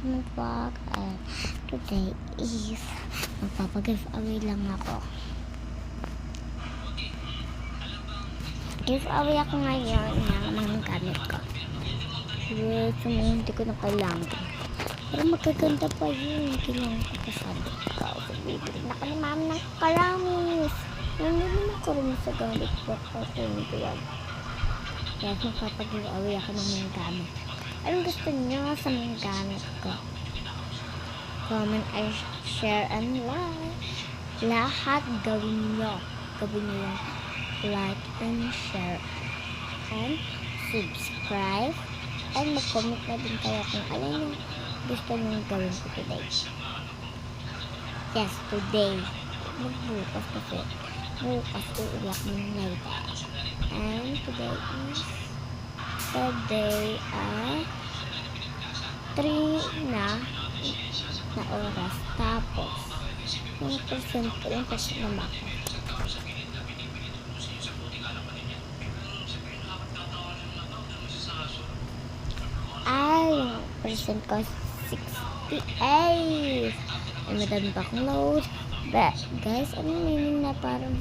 welcome back. Today is magpapag-giveaway lang ako. Giveaway ako ngayon ng mga gamit ko. So, hindi ko na kailangan. Pero magaganda pa yun. Kailangan ko kasali ka. So, bibili na ka ni mama ng karamis. Nandun na karamis sa gamit ko. Kaya magpapag-giveaway ako ng mga gamit. Anong gusto nyo sa mga gamit ko? Comment, share, and like. Lahat gawin nyo. Gawin nyo yung like and share and subscribe. And mag-comment na din kayo kung alin yung gusto nyo gawin ko today. Yes, today. Magbukas kasi. Bukas uuwi ako ng later. And today is the day ay 3 na oras. Tapos, yung percent na ako. Ay, yung percent ko 68. Ay, madami pa akong load. But, guys, ano yun na parang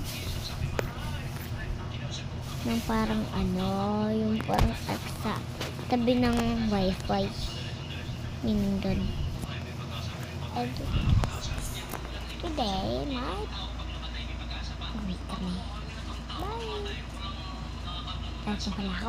yung parang sa tabi ng wifi. Meaning doon. And today, uwi kami. Bye! Tapos pala ako.